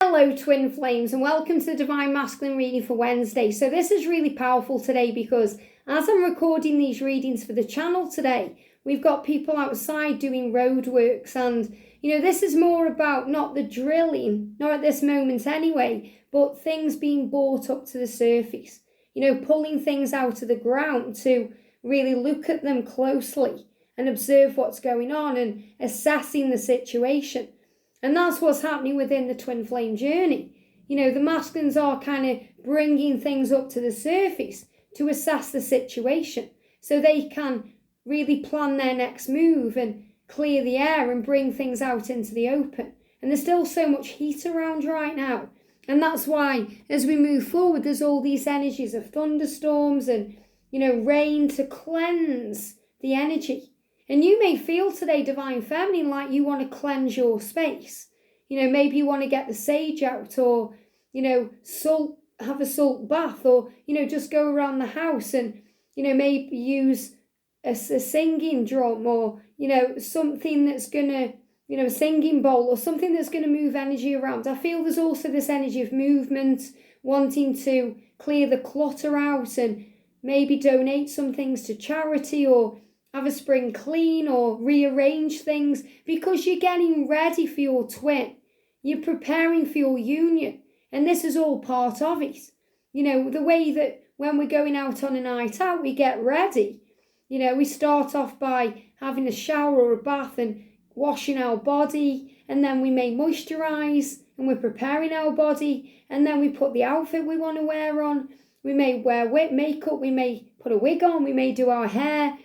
Hello twin flames, and welcome to the Divine Masculine reading for Wednesday. So this is really powerful today because as I'm recording these readings for the channel today, we've got people outside doing roadworks, and this is more about not the drilling, not at this moment anyway, but things being brought up to the surface, pulling things out of the ground to really look at them closely and observe what's going on and assessing the situation. And that's what's happening within the twin flame journey. The masculines are kind of bringing things up to the surface to assess the situation so they can really plan their next move and clear the air and bring things out into the open. And there's still so much heat around right now. And that's why as we move forward, there's all these energies of thunderstorms and, rain to cleanse the energy. And you may feel today, Divine Feminine, like you want to cleanse your space. Maybe you want to get the sage out or, have a salt bath or, just go around the house and, maybe use a singing drum or, something that's going to, a singing bowl or something that's going to move energy around. I feel there's also this energy of movement, wanting to clear the clutter out and maybe donate some things to charity or have a spring clean or rearrange things because you're getting ready for your twin. You're preparing for your union. And this is all part of it. The way that when we're going out on a night out, we get ready. We start off by having a shower or a bath and washing our body. And then we may moisturize and we're preparing our body. And then we put the outfit we want to wear on. We may wear makeup. We may put a wig on. We may do our hair.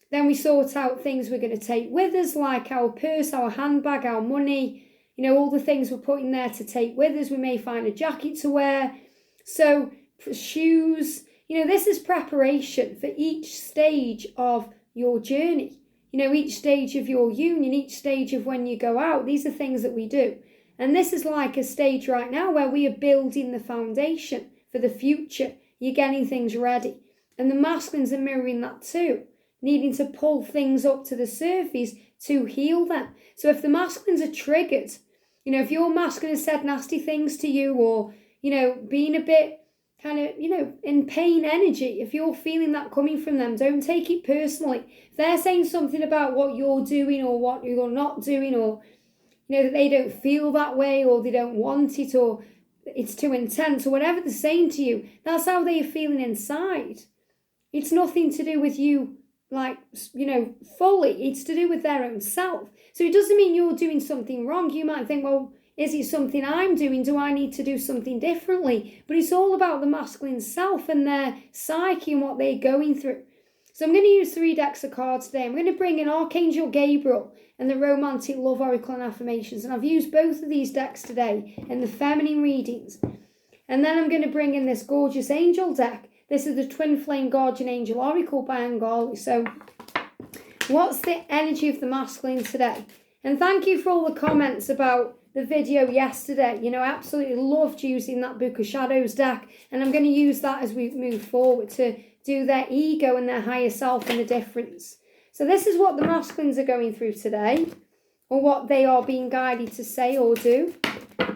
Then we sort out things we're going to take with us, like our purse, our handbag, our money, all the things we're putting there to take with us. We may find a jacket to wear. So shoes, this is preparation for each stage of your journey. Each stage of your union, each stage of when you go out. These are things that we do. And this is like a stage right now where we are building the foundation for the future. You're getting things ready. And the masculines are mirroring that too. Needing to pull things up to the surface to heal them. So if the masculines are triggered, if your masculine has said nasty things to you or, being a bit kind of, in pain energy, if you're feeling that coming from them, don't take it personally. If they're saying something about what you're doing or what you're not doing or, that they don't feel that way or they don't want it or it's too intense or whatever they're saying to you, that's how they're feeling inside. It's nothing to do with you fully. It's to do with their own self. So it doesn't mean you're doing something wrong. You might think, well, is it something I'm doing? Do I need to do something differently? But it's all about the masculine self and their psyche and what they're going through. So I'm going to use 3 decks of cards today. I'm going to bring in Archangel Gabriel and the Romantic Love Oracle and Affirmations. And I've used both of these decks today in the feminine readings. And then I'm going to bring in this gorgeous angel deck. This is the Twin Flame Guardian Angel Oracle by Angali. So what's the energy of the masculine today? And thank you for all the comments about the video yesterday. I absolutely loved using that Book of Shadows deck. And I'm going to use that as we move forward to do their ego and their higher self and the difference. So this is what the masculines are going through today. Or what they are being guided to say or do.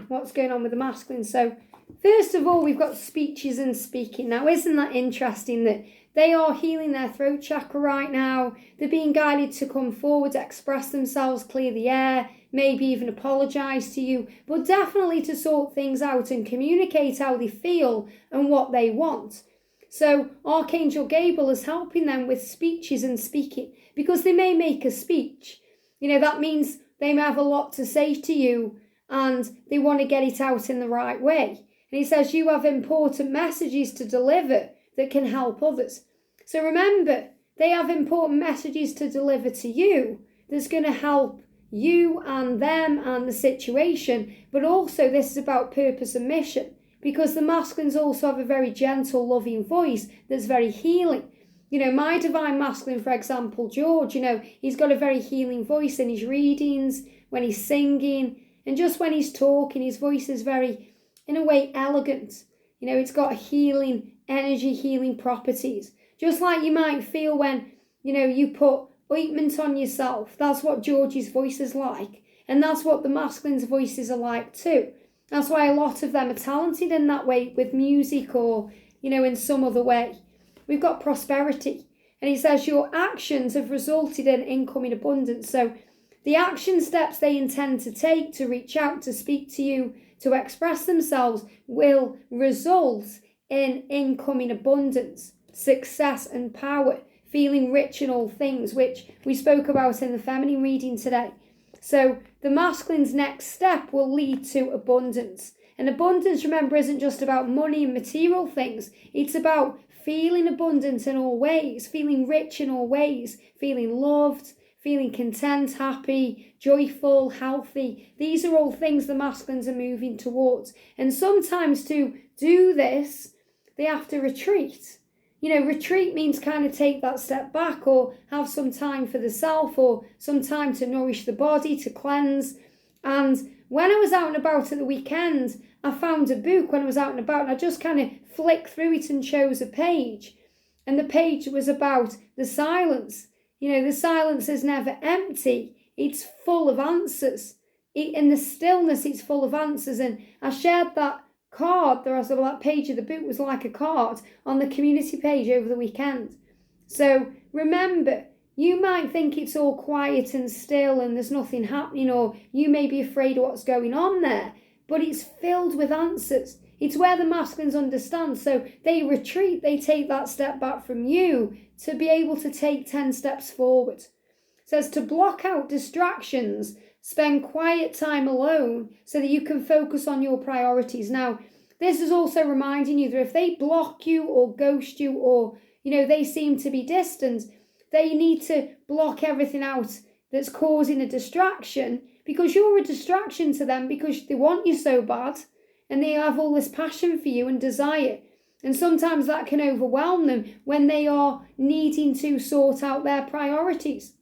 What's going on with the masculine. So first of all, we've got speeches and speaking. Now, isn't that interesting that they are healing their throat chakra right now? They're being guided to come forward, express themselves, clear the air, maybe even apologise to you, but definitely to sort things out and communicate how they feel and what they want. So Archangel Gabriel is helping them with speeches and speaking because they may make a speech. That means they may have a lot to say to you and they want to get it out in the right way. And he says you have important messages to deliver that can help others. So remember, they have important messages to deliver to you that's going to help you and them and the situation. But also this is about purpose and mission because the masculines also have a very gentle, loving voice that's very healing. My divine masculine, for example, George, he's got a very healing voice in his readings, when he's singing, and just when he's talking, his voice is very, in a way, elegant. It's got healing energy, healing properties. Just like you might feel when, you put ointment on yourself. That's what George's voice is like. And that's what the masculine's voices are like too. That's why a lot of them are talented in that way with music or, in some other way. We've got prosperity. And he says your actions have resulted in income in abundance. So the action steps they intend to take to reach out, to speak to you, to express themselves will result in income in abundance, success and power, feeling rich in all things, which we spoke about in the feminine reading today. So the masculine's next step will lead to abundance. And abundance, remember, isn't just about money and material things. It's about feeling abundant in all ways, feeling rich in all ways, feeling loved, feeling content, happy, joyful, healthy. These are all things the masculines are moving towards. And sometimes to do this, they have to retreat. Retreat means kind of take that step back or have some time for the self or some time to nourish the body, to cleanse. And when I was out and about at the weekend, I found a book when I was out and about, and I just kind of flicked through it and chose a page. And the page was about the silence. The silence is never empty. It's full of answers. In the stillness, it's full of answers. And I shared that card, that page of the book was like a card on the community page over the weekend. So remember, you might think it's all quiet and still and there's nothing happening, or you may be afraid of what's going on there, but it's filled with answers. It's where the masculines understand. So they retreat, they take that step back from you to be able to take 10 steps forward. It says to block out distractions, spend quiet time alone so that you can focus on your priorities. Now, this is also reminding you that if they block you or ghost you or, they seem to be distant, they need to block everything out that's causing a distraction, because you're a distraction to them because they want you so bad and they have all this passion for you and desire. And sometimes that can overwhelm them when they are needing to sort out their priorities.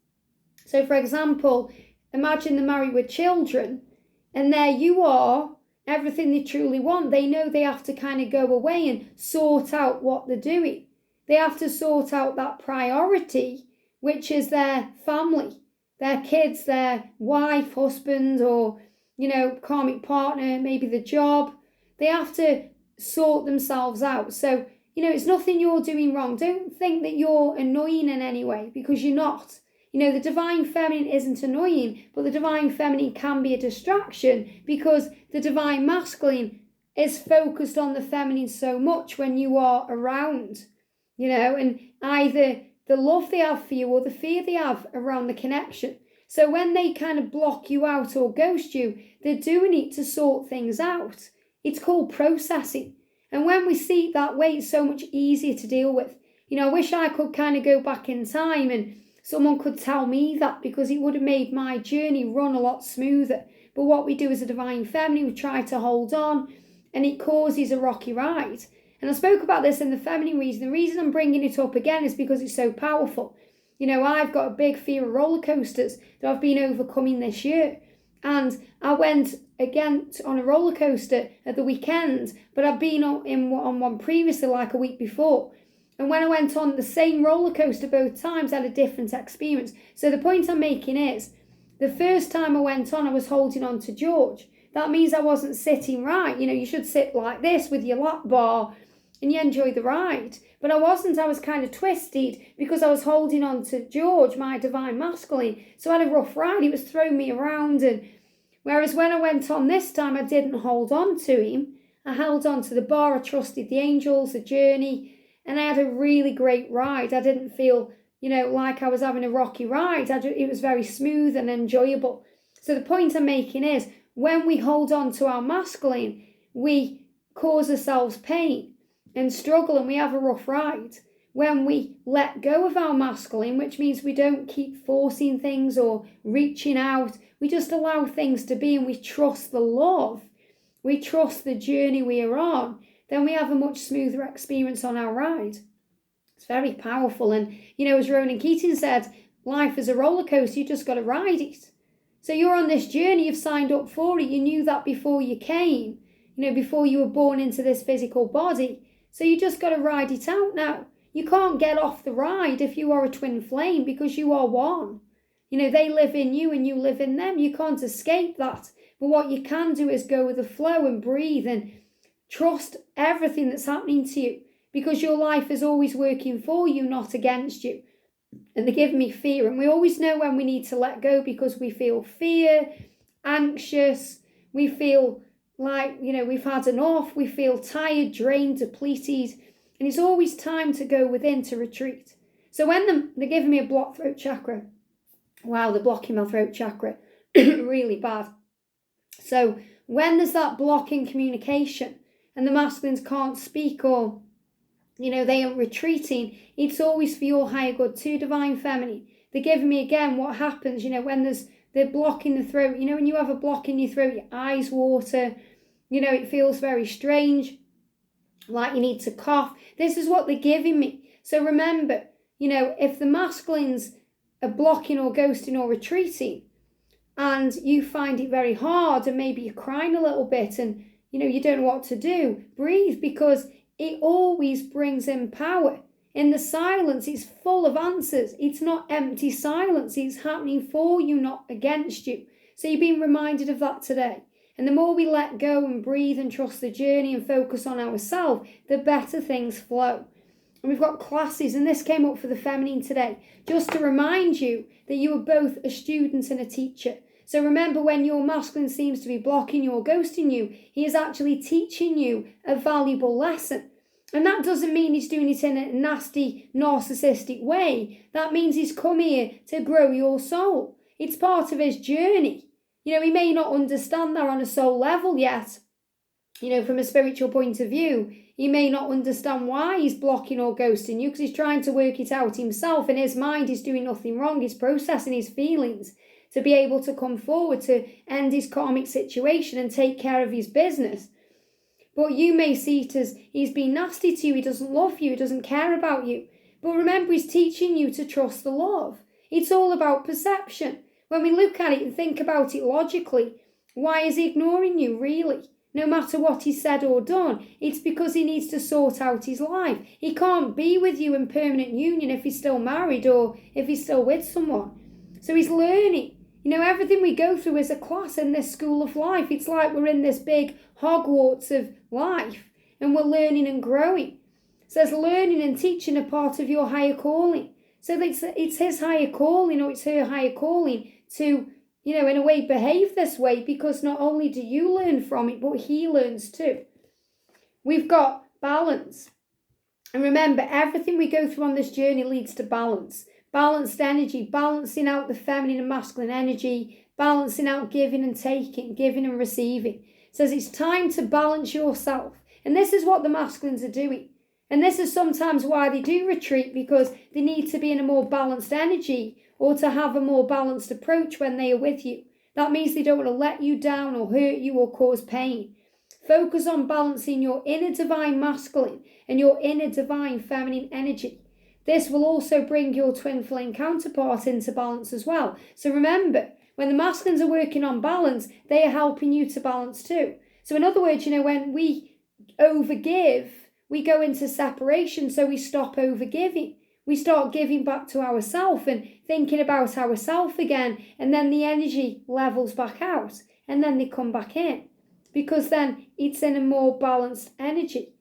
So, for example, imagine they're married with children and there you are, everything they truly want. They know they have to kind of go away and sort out what they're doing. They have to sort out that priority, which is their family, their kids, their wife, husband, or, karmic partner, maybe the job. They have to sort themselves out. So, it's nothing you're doing wrong. Don't think that you're annoying in any way, because you're not. The divine feminine isn't annoying, but the divine feminine can be a distraction because the divine masculine is focused on the feminine so much when you are around, and either the love they have for you or the fear they have around the connection. So when they kind of block you out or ghost you, they're doing it to sort things out. It's called processing. And when we see it that way, it's so much easier to deal with. I wish I could kind of go back in time and someone could tell me that, because it would have made my journey run a lot smoother. But what we do as a divine feminine, we try to hold on, and it causes a rocky ride. And I spoke about this in the feminine reason. The reason I'm bringing it up again is because it's so powerful. I've got a big fear of roller coasters that I've been overcoming this year. And I went again on a roller coaster at the weekend, but I've been on one previously, like a week before. And when I went on the same roller coaster both times, I had a different experience. So the point I'm making is, the first time I went on, I was holding on to George. That means I wasn't sitting right. You should sit like this with your lap bar and you enjoy the ride. But I wasn't. I was kind of twisted because I was holding on to George, my divine masculine. So I had a rough ride. He was throwing me around. And whereas when I went on this time, I didn't hold on to him. I held on to the bar. I trusted the angels, the journey. And I had a really great ride. I didn't feel, like I was having a rocky ride. It was very smooth and enjoyable. So the point I'm making is, when we hold on to our masculine, we cause ourselves pain and struggle and we have a rough ride. When we let go of our masculine, which means we don't keep forcing things or reaching out, we just allow things to be and we trust the love, we trust the journey we are on, then we have a much smoother experience on our ride. It's very powerful. And, as Ronan Keating said, life is a roller coaster, you just got to ride it. So you're on this journey, you've signed up for it, you knew that before you came, before you were born into this physical body. So you just got to ride it out now. You can't get off the ride if you are a twin flame, because you are one. They live in you and you live in them. You can't escape that. But what you can do is go with the flow and breathe and trust everything that's happening to you, because your life is always working for you, not against you. And they give me fear. And we always know when we need to let go, because we feel fear, anxious, we feel like, we've had enough, we feel tired, drained, depleted. And it's always time to go within, to retreat. So when they're giving me a blocked throat chakra, wow, they're blocking my throat chakra really bad. So when there's that block in communication and the masculines can't speak, or they aren't retreating, it's always for your higher good too, divine feminine. They're giving me again what happens, when they're blocking the throat. When you have a block in your throat, your eyes water, it feels very strange, like you need to cough. This is what they're giving me. So remember, if the masculines are blocking or ghosting or retreating, and you find it very hard, and maybe you're crying a little bit, and you don't know what to do, breathe, because it always brings in power. In the silence, it's full of answers. It's not empty silence. It's happening for you, not against you. So you're being reminded of that today. And the more we let go and breathe and trust the journey and focus on ourselves, the better things flow. And we've got classes, and this came up for the feminine today, just to remind you that you are both a student and a teacher. So remember, when your masculine seems to be blocking you or ghosting you, he is actually teaching you a valuable lesson. And that doesn't mean he's doing it in a nasty, narcissistic way. That means he's come here to grow your soul. It's part of his journey. He may not understand that on a soul level yet. From a spiritual point of view, he may not understand why he's blocking or ghosting you, because he's trying to work it out himself. In his mind, he's doing nothing wrong. He's processing his feelings to be able to come forward to end his karmic situation and take care of his business. But you may see it as he's been nasty to you, he doesn't love you, he doesn't care about you. But remember, he's teaching you to trust the love. It's all about perception. When we look at it and think about it logically, why is he ignoring you, really? No matter what he said or done, it's because he needs to sort out his life. He can't be with you in permanent union if he's still married or if he's still with someone. So he's learning. Everything we go through is a class in this school of life. It's like we're in this big Hogwarts of life, and we're learning and growing. It says learning and teaching are part of your higher calling. So it's his higher calling, or it's her higher calling to, in a way, behave this way, because not only do you learn from it, but he learns too. We've got balance. And remember, everything we go through on this journey leads to balance. Balanced energy, balancing out the feminine and masculine energy, balancing out giving and taking, giving and receiving. It says it's time to balance yourself. And this is what the masculines are doing. And this is sometimes why they do retreat, because they need to be in a more balanced energy, or to have a more balanced approach when they are with you. That means they don't want to let you down or hurt you or cause pain. Focus on balancing your inner divine masculine and your inner divine feminine energy. This will also bring your twin flame counterpart into balance as well. So remember, when the masculines are working on balance, they are helping you to balance too. So in other words, when we overgive, we go into separation, so we stop overgiving. We start giving back to ourselves and thinking about ourselves again, and then the energy levels back out, and then they come back in, because then it's in a more balanced energy.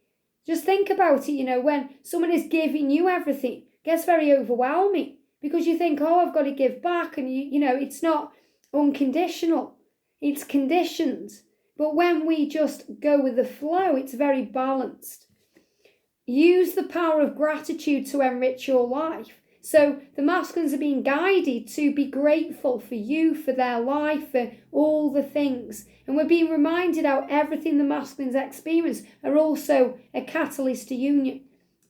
Just think about it, when someone is giving you everything, it gets very overwhelming, because you think, I've got to give back, and it's not unconditional, it's conditioned. But when we just go with the flow, it's very balanced. Use the power of gratitude to enrich your life. So the masculines are being guided to be grateful for you, for their life, for all the things. And we're being reminded how everything the masculines experience are also a catalyst to union.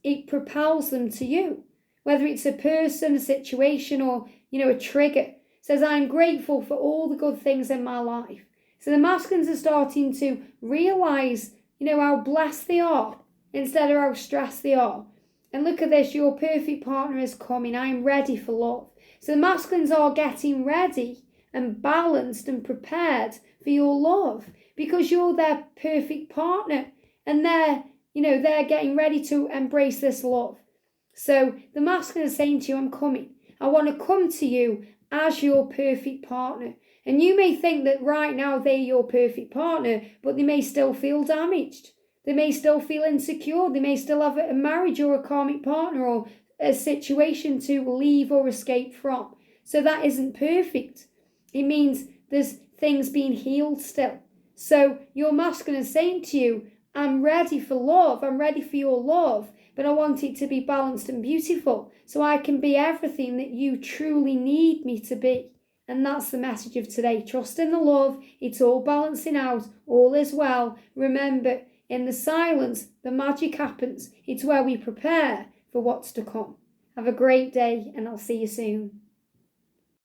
It propels them to you. Whether it's a person, a situation, or, a trigger. It says, I'm grateful for all the good things in my life. So the masculines are starting to realise, how blessed they are, instead of how stressed they are. And look at this, your perfect partner is coming. I am ready for love. So the masculines are getting ready and balanced and prepared for your love, because you're their perfect partner, and they're getting ready to embrace this love. So the masculine is saying to you, I'm coming. I want to come to you as your perfect partner. And you may think that right now they're your perfect partner, but they may still feel damaged. They may still feel insecure. They may still have a marriage or a karmic partner or a situation to leave or escape from. So that isn't perfect. It means there's things being healed still. So your masculine is saying to you, I'm ready for love. I'm ready for your love, but I want it to be balanced and beautiful so I can be everything that you truly need me to be. And that's the message of today. Trust in the love. It's all balancing out. All is well. Remember, in the silence, the magic happens. It's where we prepare for what's to come. Have a great day, and I'll see you soon.